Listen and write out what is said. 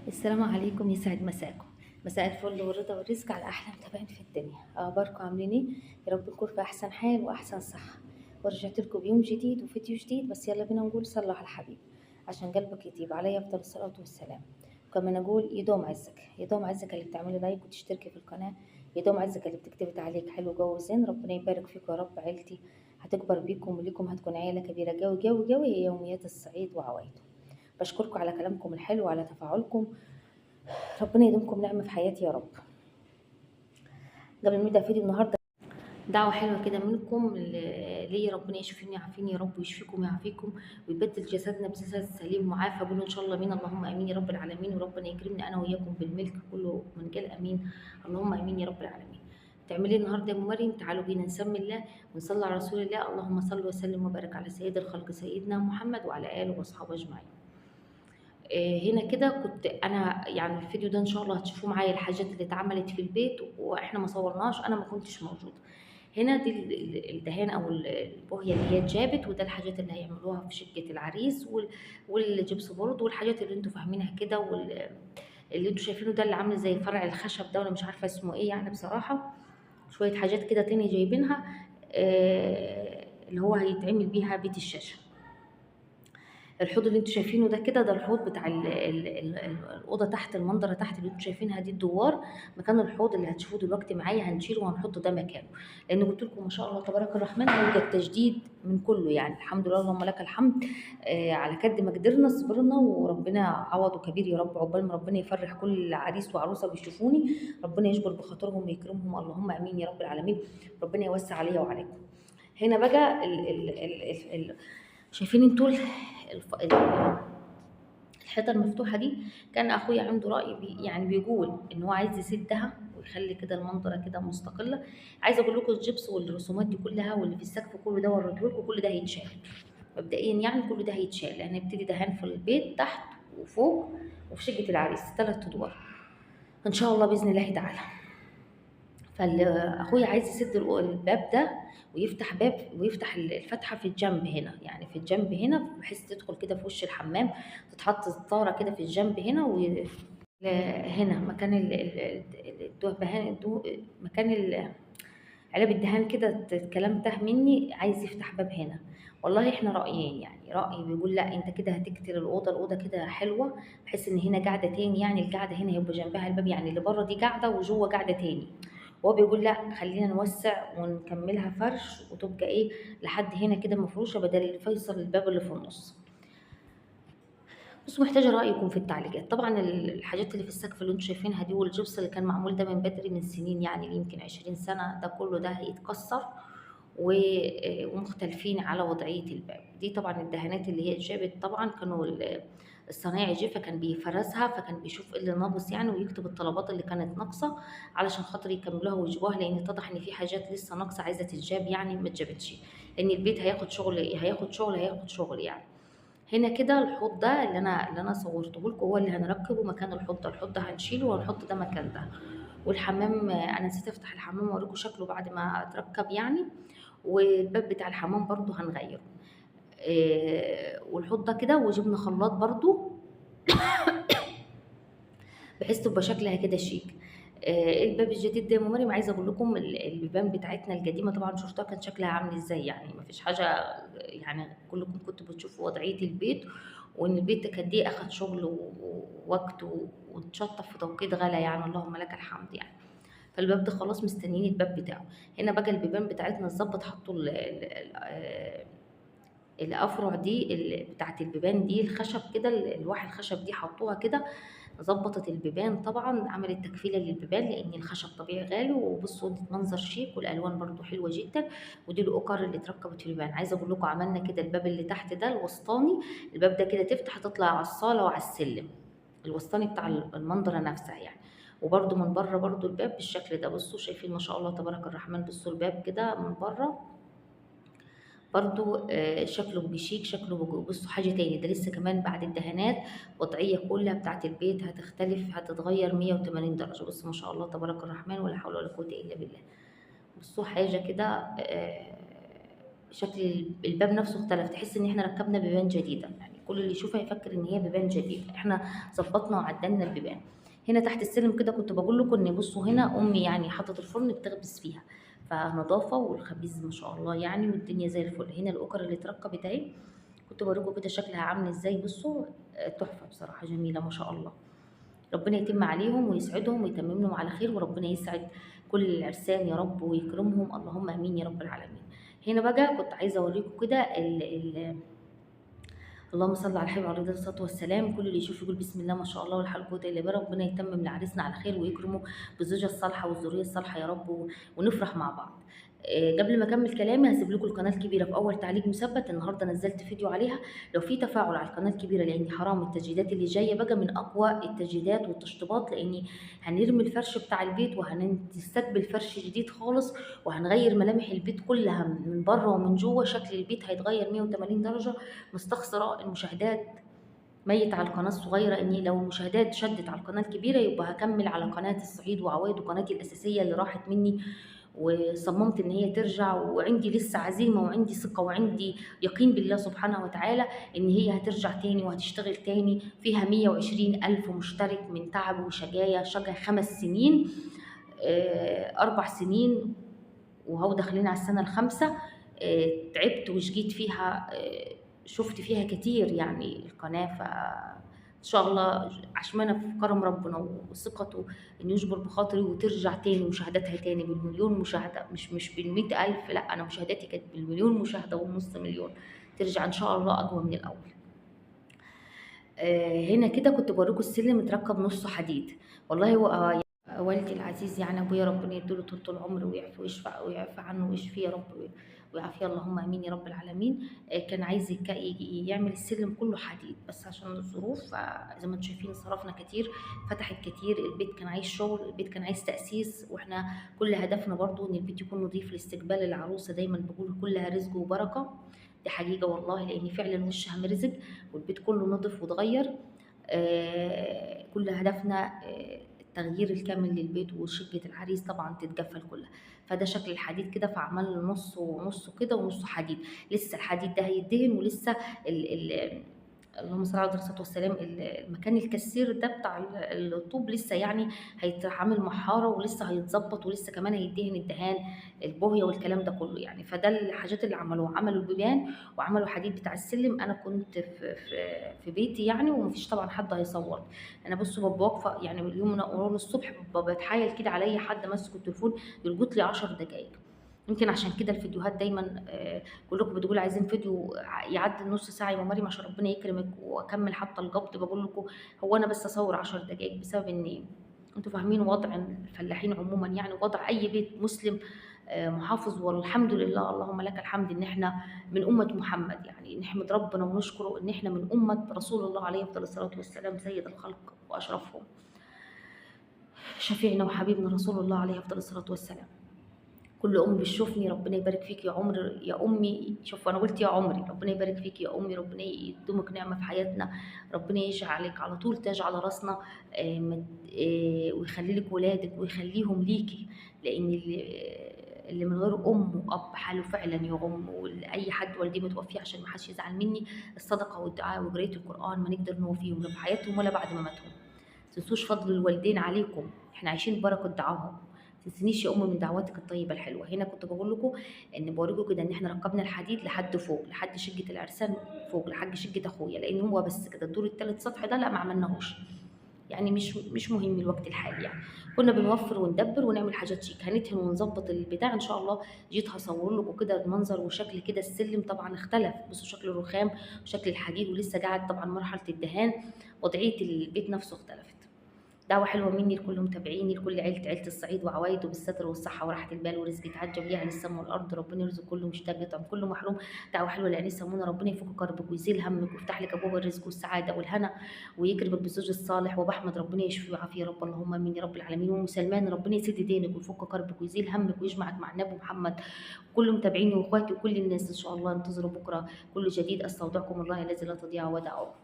السلام عليكم، يسعد مساكم. مساء الفل والرضا والرزق على احلى متابعين في الدنيا. اخباركم عاملين ايه؟ يا رب نكون في احسن حال واحسن صحه. ورجعت لكم بيوم جديد وفيديو جديد، بس يلا بينا نقول صلوا على الحبيب عشان قلبك يطيب عليه افضل الصلاه والسلام. كمان اقول يدوم عزك، يدوم عزك اللي بتعملي لايك وتشتركي في القناه، يدوم عزك اللي بتكتبي تعليق حلو جو زين. ربنا يبارك فيكم يا رب. عيلتي هتكبر بيكم وليكم هتكون عيله كبيره قوي قوي قوي، هي يوميات الصعيد وعوايده. بشكركم على كلامكم الحلو وعلى تفاعلكم. ربنا يديمكم نعمة في حياتي يا رب. قبل ما نبدأ فيديو النهارده، دعوة حلوة كده منكم ليا، ربنا يشفيني يعافيني يا رب، ويشفيكم ويعافيكم، ويبدل جسدنا بجسد سليم معافى. قولوا ان شاء الله امين. اللهم امين يا رب العالمين. وربنا يكرمني انا وياكم بالملك كله من قال امين. اللهم امين يا رب العالمين. تعملي النهارده يا ام مريم؟ تعالوا بينا نسمي الله ونصلي على رسول الله. اللهم صل وسلم وبارك على سيد الخلق سيدنا محمد وعلى اله واصحابه اجمعين. هنا كده كنت انا يعني في الفيديو ده ان شاء الله هتشوفوا معايا الحاجات اللي اتعملت في البيت واحنا ما صورناش، انا ما كنتش موجوده. هنا دي الدهان او البوهيه اللي هي اتجابت، وده الحاجات اللي هيعملوها في شقه العريس والجبس بورد والحاجات اللي انتوا فاهمينها كده، اللي انتوا شايفينه ده اللي عامل زي فرع الخشب ده، ولا مش عارفه اسمه ايه يعني بصراحه. شويه حاجات كده تاني جايبينها، اللي هو هيتعمل بيها بيت الشاشه. الحوض اللي انتوا شايفينه ده كده، ده الحوض بتاع الاوضه تحت، المنظره تحت اللي انتوا شايفينها دي الدوار. مكان الحوض اللي هتشوفوه دلوقتي معايا هنشيله وهنحط ده مكانه، لان قلت لكم ما شاء الله تبارك الرحمن هو التجديد من كله يعني. الحمد لله اللهم لك الحمد. على قد ما قدرنا صبرنا، وربنا عوضه كبير يا رب. عقبال ما ربنا يفرح كل عريس وعروسه بيشوفوني، ربنا يجبر بخاطرهم ويكرمهم، اللهم امين يا رب العالمين. ربنا يوسع عليا وعليكم. هنا بقى شايفين انتوا الحيطه المفتوحه دي؟ كان اخويا عنده راي يعني بيقول ان هو عايز يسدها ويخلي كده المنظره كده مستقله. عايزه اقول لكم الجبس والرسومات دي كلها واللي في السقف كله ده وريته لكم، كل ده هيتشال مبدئيا يعني. كل ده هيتشال لان هنبتدي دهان في البيت تحت وفوق وفي شقه العريس 3 ادوار ان شاء الله باذن الله تعالى. فاخويا عايز يسد الباب ده ويفتح باب ويفتح الفتحه في الجنب هنا، يعني في الجنب هنا، بحيث تدخل كده في وش الحمام، تتحط ستاره كده في الجنب هنا هنا مكان الدهان، مكان علب الدهان كده. الكلام تاه مني، عايز يفتح باب هنا. والله احنا رايين يعني، راي بيقول لا انت كده هتكتر الاوضه كده حلوه، بحيث ان هنا قاعده تاني، يعني القاعده هنا يبقى جنبها الباب، يعني اللي بره دي قاعده وجوه قاعده تاني. وهو بيقول لا خلينا نوسع ونكملها فرش وتبقى ايه لحد هنا كده مفروشه، بدل فيصل الباب اللي في النص. بصوا، محتاجه رايكم في التعليقات. طبعا الحاجات اللي في السقف اللي انتم شايفينها دي والجبس اللي كان معمول ده من بدري، من سنين يعني يمكن 20 سنه، ده كله ده هيتكسر ومختلفين على وضعيه الباب دي. طبعا الدهانات اللي هي اتجابت طبعا كانوا الصنايعي جه فكان بيفرزها، فكان بيشوف ايه اللي ناقص يعني، ويكتب الطلبات اللي كانت ناقصه علشان خاطر يكملوها ويجيبوها، لان اتضح ان في حاجات لسه ناقصه عايزه تتجاب يعني ما اتجابتش، لان البيت هياخد شغل هياخد شغل هياخد شغل يعني. هنا كده الحوض ده اللي انا صورته لكم هو اللي هنركبه مكان الحوض ده. الحوض ده هنشيله وهنحط ده مكان ده. والحمام انا نسيت افتح الحمام واوريكم شكله بعد ما اتركب يعني. والباب بتاع الحمام برضو هنغيره. والحوض ده كده، وجبنا خلاط برضو بحيث تبقى شكلها كده شيك. الباب الجديد ده يا ام مريم، عايزه اقول لكم البيبان بتاعتنا القديمه طبعا شفتها كان شكلها عامل ازاي يعني، ما فيش حاجه يعني. كلكم كنتوا بتشوفوا وضعيه البيت، وان البيت قد ايه اخد شغل ووقت واتشطف في توقيت غلا يعني، اللهم لك الحمد يعني. فالباب ده خلاص مستنيين الباب بتاعه. هنا بقى البيبان بتاعتنا اتظبط، حطوا الافرع دي بتاعت البيبان دي الخشب كده، الواح الخشب دي حطوها كده، ظبطت البيبان طبعا، عملت تكفيله للبيبان لان الخشب طبيعي غالي. وبصوا دي منظر شيك والالوان برضو حلوه جدا. ودي الاوكر اللي اتركبت في البيبان. عايزه اقول لكم عملنا كده الباب اللي تحت ده الوسطاني، الباب ده كده تفتح تطلع على الصاله وعلى السلم الوسطاني بتاع المنظره نفسها يعني. وبرضو من بره برضو الباب بالشكل ده. بصوا شايفين ما شاء الله تبارك الرحمن. بصوا الباب كده من بره برضو شكله بشيك، شكله بصوا حاجة تاني. ده لسه كمان بعد الدهانات وضعية كلها بتاعت البيت هتختلف، هتتغير 180 درجة. بصوا ما شاء الله تبارك الرحمن، ولا حول ولا قوة إلا بالله. بصوا حاجة كده شكل الباب نفسه اختلف، تحس إن احنا ركبنا بيبان جديدة يعني. كل اللي يشوفها يفكر ان هي بيبان جديد. احنا ظبطنا وعدلنا البيبان. هنا تحت السلم كده كنت بقول لكم ان بصوا هنا امي يعني حطت الفرن بتخبز فيها، فنظافه والخبيز ما شاء الله يعني، والدنيا زي الفل. هنا الاوكر اللي اتركبت اهي، كنت بوريكم كده شكلها عامل ازاي. بصوا تحفه بصراحه، جميله ما شاء الله. ربنا يتم عليهم ويسعدهم ويتمم لهم على خير، وربنا يسعد كل العرسان يا رب ويكرمهم، اللهم امين يا رب العالمين. هنا بقى كنت عايزه اوريكم كده اللهم صل على الحبيب عليه الصلاه والسلام. كل اللي يشوف يقول بسم الله ما شاء الله ولا حول ولا قوه الا بالله. ربنا يتمم لعريسنا على خير ويكرمه بالزوجه الصالحه والذريه الصالحه يا رب، ونفرح مع بعض. قبل ما اكمل كلامي هسيب لكم القناه الكبيره في اول تعليق مثبت، النهارده نزلت فيديو عليها. لو في تفاعل على القناه الكبيره، لاني حرام التجديدات اللي جايه بقى من اقوى التجديدات والتشطيبات، لاني هنرمي الفرش بتاع البيت وهنستقبل فرش جديد خالص، وهنغير ملامح البيت كلها من بره ومن جوه. شكل البيت هيتغير 180 درجه. مستخسره المشاهدات ميت على القناه الصغيره، اني لو المشاهدات شدت على القناه الكبيره يبقى هكمل على قناه الصعيد وعوايد وقناتي الاساسيه اللي راحت مني، وصممت ان هي ترجع. وعندي لسه عزيمه وعندي ثقه وعندي يقين بالله سبحانه وتعالى ان هي هترجع تاني وهتشتغل تاني. فيها 120 الف مشترك من تعب وشجايا، شجع 5 سنين، 4 سنين وهو داخلين على السنه الخامسه. تعبت وشجيت فيها، شفت فيها كتير يعني القناه. ان شاء الله عشمانة في كرم ربنا وثقته ان يجبر بخاطري وترجع تاني مشاهداتها تاني بالمليون مشاهده، مش بالمئة الف، لا انا مشاهداتي كانت بالمليون مشاهده ونص مليون. ترجع ان شاء الله اقوى من الاول. هنا كده كنت بوريكم السلم متركب نصه حديد. والله هو والدي العزيز يعني ابويا ربنا يديله طول العمر ويعفو ويعفى عنه ويشفيه يا رب ويعافيه، اللهم امين يا رب العالمين. كان عايز يعمل السلم كله حديد، بس عشان الظروف زي ما انتم شايفين صرفنا كتير، فتحت كتير. البيت كان عايز شغل، البيت كان عايز تاسيس، واحنا كل هدفنا برضو ان البيت يكون نظيف لاستقبال العروسه. دايما بقول كلها رزق وبركه، دي حقيقه والله، لان فعلا وشها مرزق والبيت كله نظف واتغير. كل هدفنا التغيير الكامل للبيت، وشقة العريس طبعا تتقفل كلها. فده شكل الحديد كده، فعمل نصه ونصه كده ونصه حديد. لسه الحديد ده هيدهن، ولسه ال اللهم صل على الصلاه والسلام المكان الكسير ده بتاع الطوب لسه يعني هيتعمل محاره، ولسه هيتظبط، ولسه كمان هيدهن الدهان البوهيه والكلام ده كله يعني. فده الحاجات اللي عملوها، عملوا البيبان وعملوا حديد بتاع السلم. انا كنت في بيتي يعني، ومفيش طبعا حد هيصور. انا بصوا ببقى واقفه يعني من اليوم من اول الصبح، ببقى بتحايل كده عليا حد ماسك التليفون يلقط لي 10 دقائق. يمكن عشان كده الفيديوهات دايما كلكم بتقولوا عايزين فيديو يعدي النص ساعه يا مريم عشان ربنا يكرمك واكمل حتى القبض. بقول لكم هو انا بس اصور 10 دقائق بسبب ان انتوا فاهمين وضع الفلاحين عموما يعني، وضع اي بيت مسلم محافظ. والحمد لله اللهم لك الحمد ان احنا من امه محمد، يعني نحمد ربنا ونشكره ان احنا من امه رسول الله عليه افضل الصلاه والسلام، سيد الخلق واشرفهم، شفيعنا وحبيبنا رسول الله عليه افضل الصلاه والسلام. كل ام بتشوفني ربنا يبارك فيك يا عمر يا امي. شوف انا قلت يا عمري، ربنا يبارك فيك يا امي، ربنا يدومك نعمه في حياتنا، ربنا يجعلك على طول تاج على راسنا، ويخلي لك ولادك ويخليهم ليكي، لان اللي من غير ام واب حاله فعلا يغم. واي حد والديه متوفي عشان ما حدش يزعل مني، الصدقه والدعاء وقرايه القران ما نقدر نوفيهم لا في حياتهم ولا بعد ما ماتوا. تنسوش فضل الوالدين عليكم، احنا عايشين بركه دعاهم. تنسينيش يا ام من دعواتك الطيبه الحلوه. هنا كنت بقول لكم ان بوريكم كده ان احنا ركبنا الحديد لحد فوق، لحد شقه العرسان فوق، لحد شقه اخويا، لان هو بس كده الدور الثالث سطح ده لا ما عملناهوش يعني، مش مهم الوقت الحالي يعني. كنا بنوفر وندبر ونعمل حاجات شيك. هندهن ونظبط البتاع ان شاء الله. جيت هصور لكم كده المنظر وشكل كده السلم طبعا اختلف. بصوا شكل الرخام وشكل الحديد، ولسه قاعد طبعا مرحله الدهان، وضعيه البيت نفسه اختلفت. دعوة حلوة مني لكل متابعيني، لكل عيلة الصعيد وعوايده بالستر والصحة وراحة البال ورزق يتعجب ليها للسما والأرض. ربنا يرزق كل مشتاق يطعم كل محروم. دعوة حلوة لأنسة منى، ربنا يفك كربك ويزيل همك ويفتح لك أبواب الرزق والسعادة والهنا ويكرمك بالزوج الصالح. وبأحمد ربنا يشفيه ويعافيه يا رب، اللهم آمين يا رب العالمين. وأم سلمان ربنا يسد دينك ويفك كربك ويزيل همك ويجمعك مع النبي محمد. كل متابعيني وإخواتي وكل الناس إن شاء الله انتظروا بكرة كل جديد. أستودعكم الله الذي لا تضيع ودائعه.